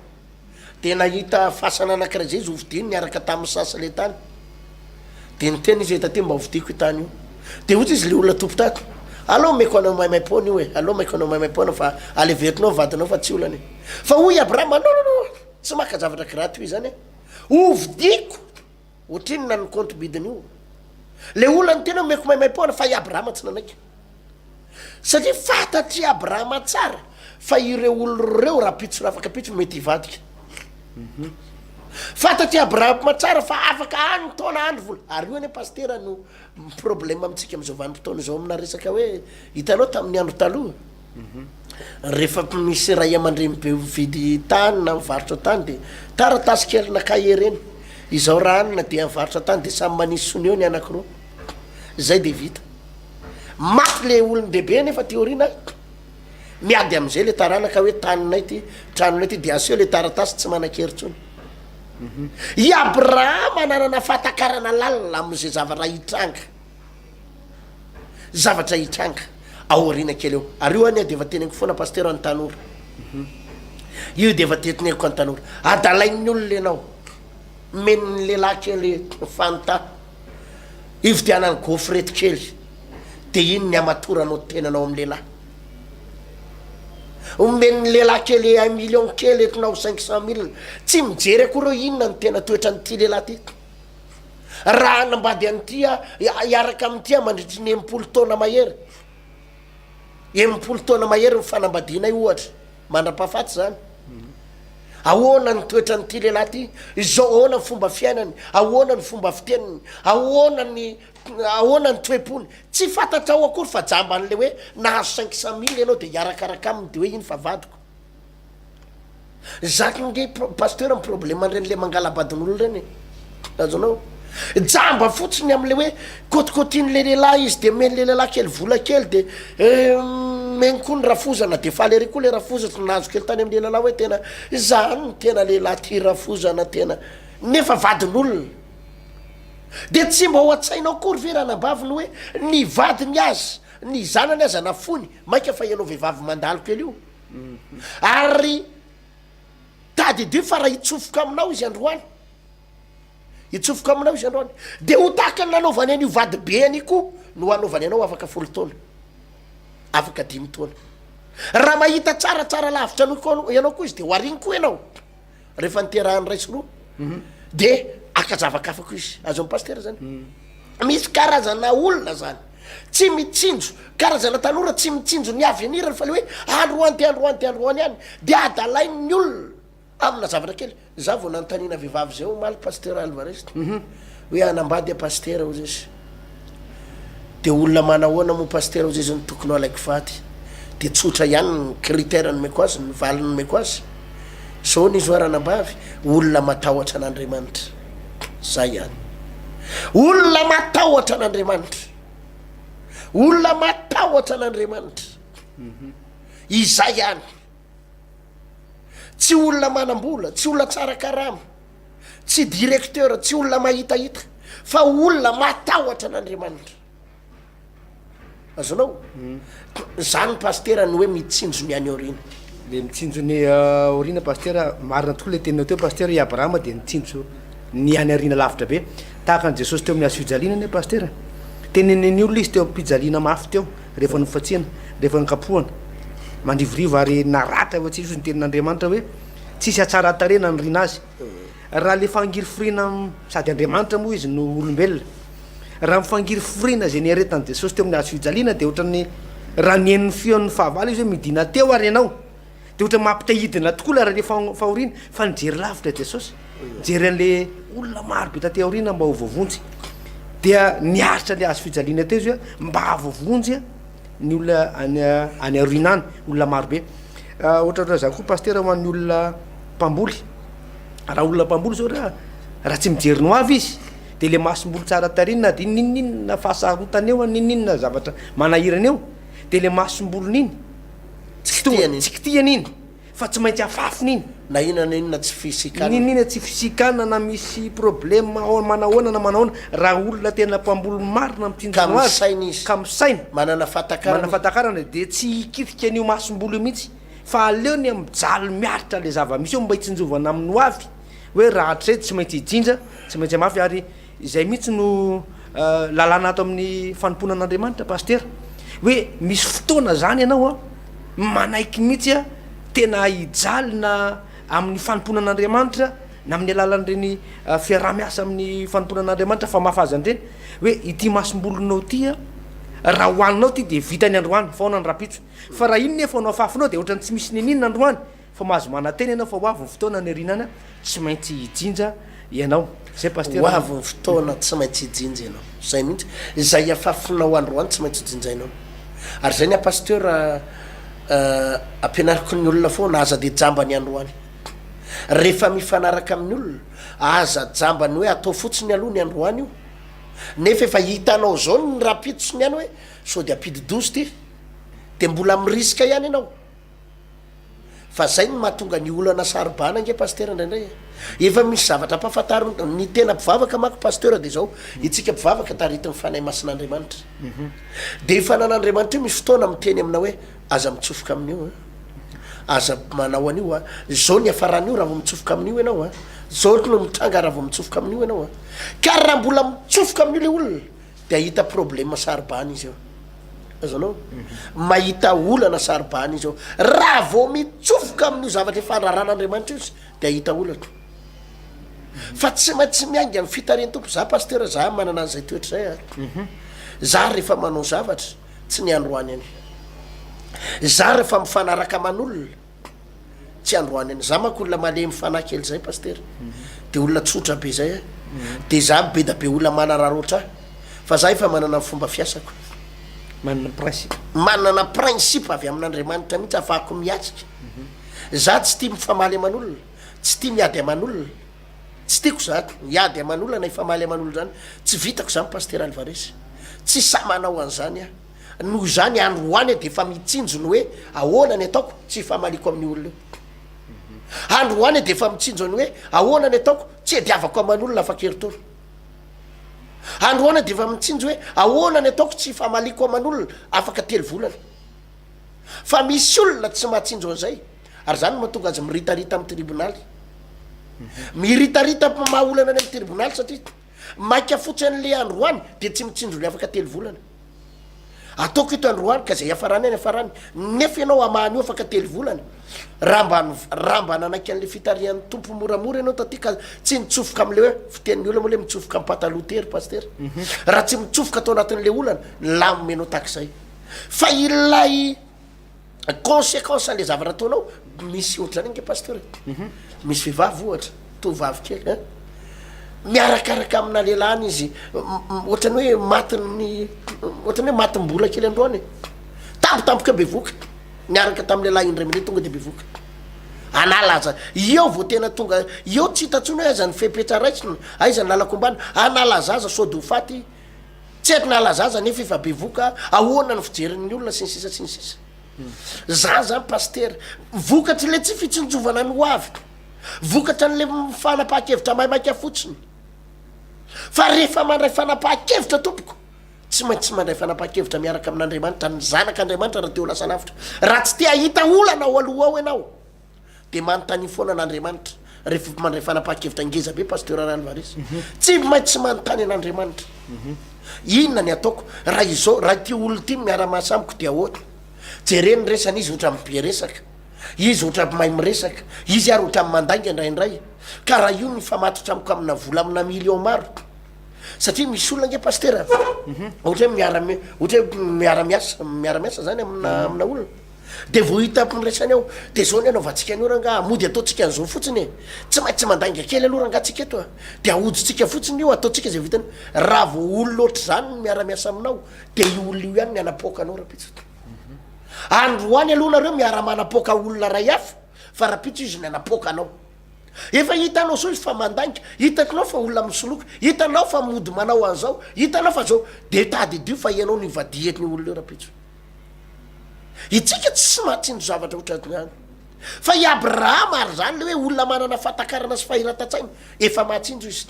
de nahita fasana anakiray zay izy hovidiny niaraka tamin'ny sasa le tany de nytena izy eta ty mba hovidiko itany io de ohatsy izy le olona tompo tato aloha meko anao maimaimpona io e aloha maiko anao maimaimpona fa aleverinao vadinao fa tsy olany fa hoy abrahama no tsy maka zavatra kirato i zany e hovidiko ohatriny na ny compte bidiny io le olany tena meko maimaimpona fa i abrahama tsy nanaiky satria fatatry abrahama tsara fa ireo olo reo raha pitso raha afaka pitso mety hivadika fatatry abrahama tsara fa afaka any taona andro vola ary io ane pastera no problème amitsika am'izao vanim-potoana zao amina resaka hoe hitanao tamin'ny andro taloha rehefa misy ray aman-dreny be vidy tany na mivarotra tany de taratasy kely nakae reny izao raha anina de mivarotra tany de samy manisy sony eo ny anakiroa zay de vita maty le olon-dehibe nefa teorina miady am'izay le taranaka hoe taninay ty tranonay ty de aseo le taratasy tsy manan-keritsony i abrahama nanana fatakarana lalina am'izay zavatra hitranga aorina kely eo ary io any de efa teneniko foana pastera ny tanora io de efa tetineko any tanora adalain'ny olona anao meniny lehilahy kely fanta ividianany gofrety kely de iny ny amatoranao tenanao amin'ny lehilahy omen'ny lehilahy kely 1 million kely etinao 500 000 tsy mijery akoa reo inona ny tena toetra nyity lehilahy ty raha anambady anytya iaraka amin'tya mandritry ny 80 taona mahery 80 taona mahery nyfanambadinay ohatra mandra-pahafaty zany ahoana ny toetra nyity lehilahy ty izao ahoana ny fomba fiainany ahoana ny fomba fiteniny ahoana ny toepony tsy fantatra ao akory fa jamba an'le hoe nahazo 500 000 ianao de iarakaraka aminy de hoe iny fa vadiko zaky nge pastera ny problème an'ireny le mangalabadin'olo reny azonao jamba fotsiny am'le hoe kôtikôtiny le lehilahy izy de meny le lehilahy kely vola kely de meny koa ny rafozana de faly ary koa le rafozatra nahazo kely tany am'le lehilahy hoe tena zany ny tena lehilahy ty rafozana tena nefa vadin'olona de tsy mba ho a-tsainao kory ve raha nambaviny hoe ny vadiny azy ny zanany azy anafony maika fa ianao vehivavy mandalo kely io ary tady de fa raha hitsofoka aminao izy androany hitsofoka aminao izy androany de ho tahaka ny nanaovany an'io vady be any koa no hanaovany anao afaka 10 taona afaka 5 taona raha mahita tsaratsara lavitra ianao koa izy de ho ariny koa ianao rehefa niterahany ray sy roa de akazavaka koa izy azo am'pastera zany misy karazana olona zany tsy mitsinjo karazana tanora tsy mitsinjo ny avenirany fa le hoe androany any de adalain'ny olona amina zavatra kely za vao nanontanina vehivavy zay o maly pastera alvarez hoe anambady a pastera o zay de olona manahoana mo pastera o zay zany tokony alaiky faty de tsotra ihany ny critère ny meko azy ny valiny meko azy zao ny izy oaranambavy olona matahotra an'andriamanitra zay ihany olona matahotra an'andriamanitra olona matahotra an'andriamanitra izay ihany tsy olona manam-bola tsy olona tsara karama tsy directeur tsy olona mahitahita fa olona matahotra an'andriamanitra azonao zany pastera ny hoe mitsinjo ny any orina le mitsinjo ny orina paster marina tokoa le teninao teo paster i abrahama de nitsinjo ny any arina lavitra be tahaka an' jesosy teo amin'ny azo fijaliana ny paster teneneny olona izy teo ampijaliana mafy teo rehefa nyfatsiana rehefa nykapohana mandrivorivo ary naratra fa tsisy ny tenin'andriamanitra hoe tsisy atsara atarena ny rina azy raha le fangiry firina sady andriamanitra moa izy no olombelona raha mifangiry firina zay niaretan' jesosy teo amin'ny azo fijaliana de ohatran'ny raha nieniny fion'ny fahavalo izy hoe midina teo ary ianao de ohatra mampitahidina tokoa la raha le fahorina fa nijery lavitra jesosy jery an'le olona maro be taty aorina mba ho voavonjy dia niaritra le azo fijaliana teo izy hoe mba havoavonjy ny olona any aorina any olona maro be ohatra za koa paster ho an'ny olona mpamboly raha olona mpamboly zao raha tsy mijery no avy izy de le masomboly tsara tarinina de nininina fahasarotany eo nininina zavatra manahirana eo de le masombolony iny tsy kitiany iny fa tsy maintsy afafiny iny na inana inona tsy fisikana ninina tsy fisikana na misy problème manahoana na manahoana raha olona tena mpamboly marina mitsinjano azy saina izy ka misaina manana fatakarana de tsy hikitika an'io masom-bolo io mihitsy fa aleony amijaly miaritra le zava-misy eo mba hitsinjovana amin'ny hoavy hoe raha hatray tsy maintsy hijinja tsy maintsy mafy ary izay mihitsy no lalàna ato amin'ny fanomponan'andriamanitra paster hoe misy fotoana zany ianao a manaiky mihitsy a tena hijaly na amin'ny fanomponan'andriamanitra na amin'ny alalan'ireny fiarah-miasa amin'ny fanomponan'andriamanitra fa mahafazan'ireny hoe ity masom-bolonao ty a raha hoaninao ty de vitany androany faona ny rapitso fa raha iny nefa nao afafinao de ohatrany tsy misy ninina androany fa mahazo mananteny ianao fa hoavy ny fotoana ny rinana tsy maintsy hijinja ianao zay paster hoavy ny fotoana tsy maintsy hijinja ianao zay mihitsy zay afafinao androany tsy maintsy hijinjainao ary zay ny apasteur ampianariko ny olona foana aza de jamba ny androany rehefa mifanaraka amin'ny olona aza jambany hoe atao fotsiny aloha ny androany io nefa efa hitanao zao ny rapitosony ihany hoe so de ampididozy ty de mbola miriska ihany ianao fa zay ny mahatonga ny olana saribana nge paster indraindray efa misy zavatra mpafantary ny tena mpivavaka mako paster de zao itsika mpivavaka tarity ny fanahy masin'andriamanitra de fanan'andriamanitra io misy fotoana miteny amina hoe aza mitsofoka amin'io aza manao an'io zao ny afaran'io raha vo mitsofoka amin'io ianao zao no mitranga raha vo mitsofoka amin'io ianao ka raha mbola mitsofoka amin'io le olona de ahita problema saribana izy eo azanao mahita olana saribana izy eo raha vo mitsofoka amin'io zavatra fanraran'andriamanitra izy de ahita olana fa tsy maintsy miainga amin'ny fitareny tompo za paster za manana an'izay toetra zay za rehefa manao zavatra tsy ny androany any za rehefa mifanaraka aman'olona tsy androany any za manko olona male mifanahy kely zay paster de olona tsotra be zay de za be da be olona manararoatra fa za efa manana fomba fiasako manana principe avy amin'andriamanitra mihitsy afahako miatsika za tsy tia mifamaly aman'olona tsy tia miady aman'olona tsy tiako za miady aman'olona na ifamaly aman'olona zany tsy vitako zany paster alvaresy tsy sa manao an'zany noho zany androany de efa mitsinjony hoe ahoana ny ataoko tsy ifamaliko amin'ny olona io androany de efa mitsinjony hoe ahoana ny ataoko tsy ediavako aman'olona afa-keritono androany de efa mitsinjo hoe ahoana ny ataoko tsy ifamaliko aman'olona afaka telo volana fa misy olona tsy mahatsinjo an'izay ary zany mahatonga azy miritarita amin'ny tribonaly miritarita mahaolana any amin'ny tribonaly satria maika fotsy an'le androany de tsy mitsinjo le afaka telo volana ataoko ito androany ka zay afarany any afarany nefa ianao amahany io afaka telo volana raha mba nanaiky an'le fitarian'ny tompo moramora ianao taty ka tsy mitsofoka am'le hoe fiten'ny olona moa le mitsofoka amy pataloha tery paster raha tsy mitsofoka atao anatin'le olana lamomenao takizay fa ilay conséquence an'le zavatra ataonao misy ohatrany nge paster misy vehivavy ohatra tovavy kely miarakaraka amina lelany izy ohatrany hoe matiny ohatrany hoe matim-bola kely androany tampotampoka bevoka miaraka tamin'ny lehilahy indray minay tonga de bevoka analaza eo vo tena tonga eo tsy hitatsony hoe aza ny fepetra raitsiny aiza ny lalakombana analazaza sody ho faty tsy haiko nalazaza nefa efa bevoka ahoana ny fijerin'ny olona sy ny sisa sy ny sisa za zany paster vokatry le tsy fitsinjovana ny hoavy vokatra n'le fanapaha-kevitra mahimaika fotsiny fa rehefa mandray fanapaha-kevitra tompoko tsy maintsy mandray fanapa-kevitra miaraka amin'andriamanitra ny zanak'andriamanitra raha teo lasa lavitra raha tsy te ahita olana ao aloha ao ianao de manontany foana an'andriamanitra rehefa mandray fanapa-kevitra ngeza be pasteur rany varisy tsy maintsy manontany an'andriamanitra inona ny ataoko raha izao raha ty olo ty miara-mahasamiko de ahoana jereny resana izy ohatra be resaka izy ohatra mahay miresaka izy ary ohatra mandainga indraindray ka raha io ny famatotra amiko amina vola amina million maro satria misy olona nge pasteur ohatra miara-miasa zany amina olona de vo hita miresany ao de zao ny anaovantsika any oranga mody ataotsika an'izao fotsiny tsy maintsy mandainga kely aloha rangatsika eto de ahojotsika fotsiny io ataotsika zay vitany raha vo olo loatra zany miara-miasa aminao de io olona io ihany ny anapoka anao rapitso androany aloha nareo miara-manapoka olona ray hafa fa rapitso izy ny anapoka anao efa hitanao zao izy fa mandainga hitakonao fa olona misoloka hitanao fa mody manao an'zao hitanao fa zao de tadydio fa ianao ny vadietiny olona eo rapitso itsika tsy mahatsindro zavatra ohatrany fa i abrahama ary zany le hoe olona manana fatakarana sy fahiratatsainy efa mahatsindro izy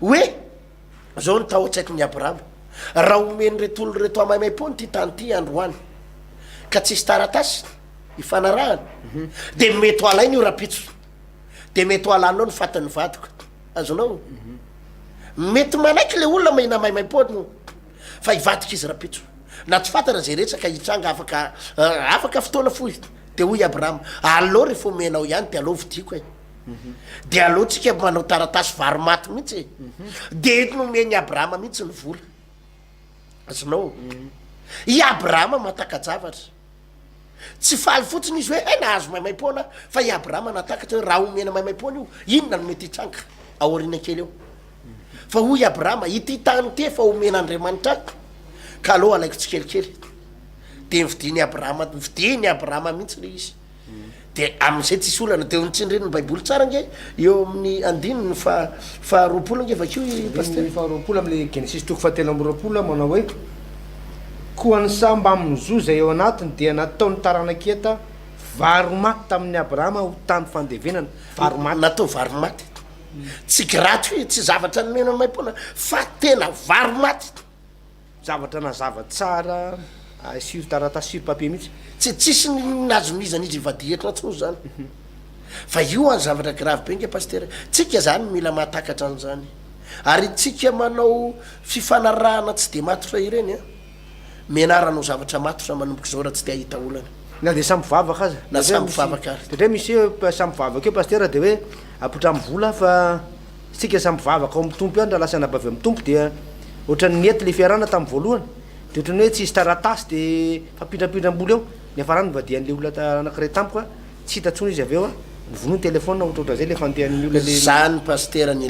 hoe zao ny taotsaiko ny abrahama raha omeny retolo reto amaimaim-pony ty tany ty androany ka tsisy taratasy ifanarahany de mety alainy io rapitso de mety alanao ny fatany vadiko azonao mety manaiky le olona mahina maimaim-pony fa ivadika izy rapitso na tsy fantana zay retsaka hitranga afaka fotoana foy de hoy abrahama aloha rehefa omenao ihany de aloha vidiko e de alohatsika manao taratasy varomaty mihitsy de nomeny abrahama mihitsy ny vola azonao i abrahama matakajavatra tsy faly fotsiny izy hoe nahazo maimaim-pona fa i abrahama natakatra hoe raha omena maimaim-pona io inona no mety hitranga aorina kely eo fa hoy abrahama ity tany te fa omen'andriamanitra ka aloha alaiko tsy kelikely de mividiny abrahama mihitsy le izy de am'izay tsisy olana de nitsindreny ny baiboly tsara nge eo amin'ny andininy faharoapolo nge vakeo faharoapolo am'le genesis toko fahatelo amby roapolo manao hoe koa ny samba amin'ny zo zay eo anatiny dia nataony taranaketa varomaty tamin'ny abrahama ho tany fandevenana varomaty natao varomaty tsy graty hoe tsy zavatra nomena maim-pona fa tena varomaty zavatra na zava tsara sur taratasy sur papier mihitsy tsy tsisy nazonizany izy ivadietrina tso zany fa io any zavatra grave be nge pasteur tsika zany mila mahatakatra an'zany ary tsika manao fifanarahana tsy de matotra ireny mianaranao zavatra matotra manomboka zao raha tsy te ahita olana na de samby vavaka aza na samby vavaka ary de misy samby vavaka eo pasteur de hoe apotra amy vola fa tsika samby vavaka ao mitompo ihany raha lasa anabavy amy tompo dia ohatran'ny nety le fiarana tamin'ny voalohany de ohatrany hoe tsy isy taratasy de fampindrapindram-bola eo ny afarany vadian'le olona anakiray tampoka tsy hitatsony izy avy eo vonoa telefona ohatrohatra zay le fandehan'ny olona le zany pasteur ny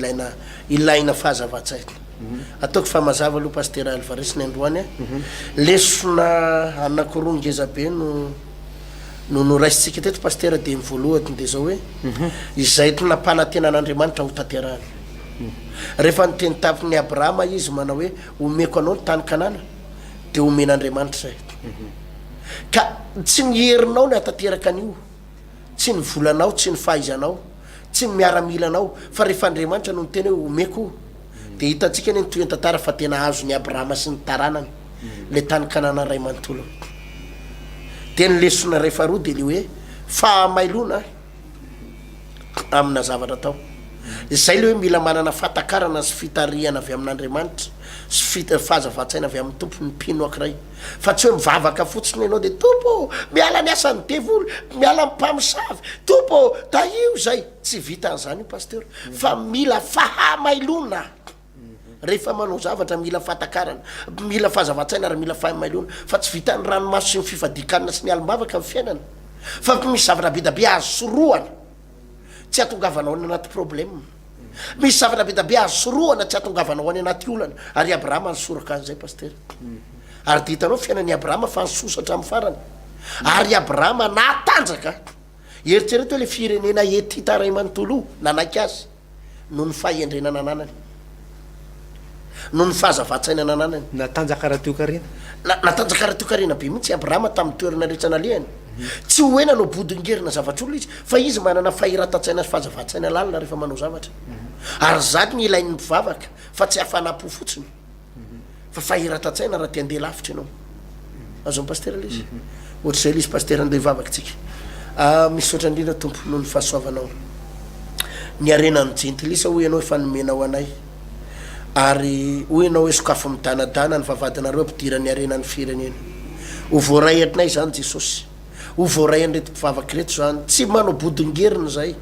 ilaina fahazavatsaina ataoko fa mazava aloha pasteur alvaresiny androany lesona anakoroa ngeza be no raisitsika teto pasteur de mivoalohany de zao hoe izay ty nampanatenan'andriamanitra ho tanterahany rehefa nyteny tafin'ny abrahama izy manao hoe omeko anao ny tany kanana de omen'andriamanitra zay ka tsy miherinao ny atateraka an'io tsy ny volanao tsy ny fahaizanao tsy ny miaramilanao fa rehefa andriamanitra no nyteny hoe omeko de hitatsika ny toentantara fa tena azo ny abrahama sy ny taranany le tany kanana ray manontolo de ny lesona rehefa roa de le hoe fahamailona amina zavatra tao zay le hoe mila manana fatakarana sy fitariana avy amin'andriamanitra sy fahazavatsaina avy amin'ny tompo ny mpino akiray fa tsy hoe mivavaka fotsiny ianao de tompo miala ny asany devoly miala mpamosavy tompo da io zay tsy vita an'zany io pasteur fa mila fahamailona rehefa manao zavatra mila fatakarana mila fahazavatsaina ary mila fahamailona fa tsy vita ny ranomaso sy ny fifadikanina sy ny alimbavaka amin'ny fiainana fa misy zavatra be da be azo soroana tsy atongavanao any anaty problème misy zavatra be da be azo soroana tsy atongavanao any anaty olana ary abrahama nysoraka an'izay pasteur ary de hitanao fiainan'ny abrahama fa nysosatra amin'ny farany ary abrahama natanjaka eritrereto hoe le firenena etita ray manontolo nanaiky azy no ny fahendrenana ananany no ny fahazavatsaina nananany natanjaka raha teo karena natanjaka raha teo karena be mihitsy abrahama tamin'ny toerana rehetra nalehany tsy hoe nanao bodingerina zavatra olo izy fa izy manana fahiratatsaina sy fahazavatsaina lalina rehefa manao zavatra ary zany ny ilain'ny mpivavaka fa tsy hafanam-po fotsiny fa fahiratatsaina raha ty andeha lavitra ianao azony paster l izy ohatra zay l izy paster andeha ivavakytsika misy sotra indrindra tompo noho ny fahasoavanao ny arenany jentilisa hoy ianao efa nomenao anay ary hoy ianao hoe sokafo midanadana ny vavadinareo ampidirany arenany firenena ho voaray atrinay zany jesosy ho voaray anreto mpivavaky reto zany tsy manao bodingeriny zay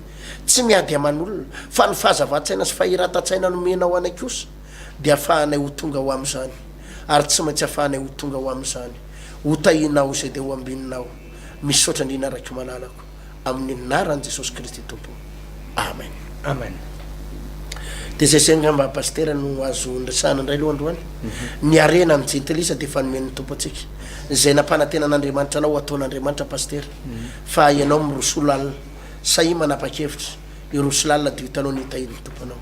tsy miady aman'olona fa ny fahazavatsaina sy fahiratatsaina nomenao anay kosa dia afahanay ho tonga ho am'izany ary tsy maintsy afahanay ho tonga ho am'izany ho tahinao zay dia ho ambininao misy sotra indrina raiky malalako amin'ny anaran' jesosy kristy tompo amen amen de zay sengamba paster no azo ndresana indray loha androany ny arena ny jentilisa de efa nomen'ny tompo atsika zay nampanantenan'andriamanitra anao ataon'andriamanitra paster fa ianao mirosolo alina sahi manapa-kevitra irosolo alina de hitanao ny hitahiny tompo anao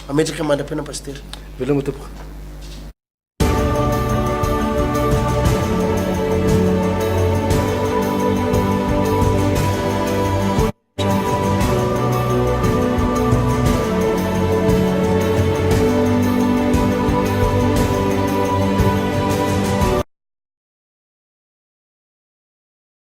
ametraka mandram-pena paster veloma tompoka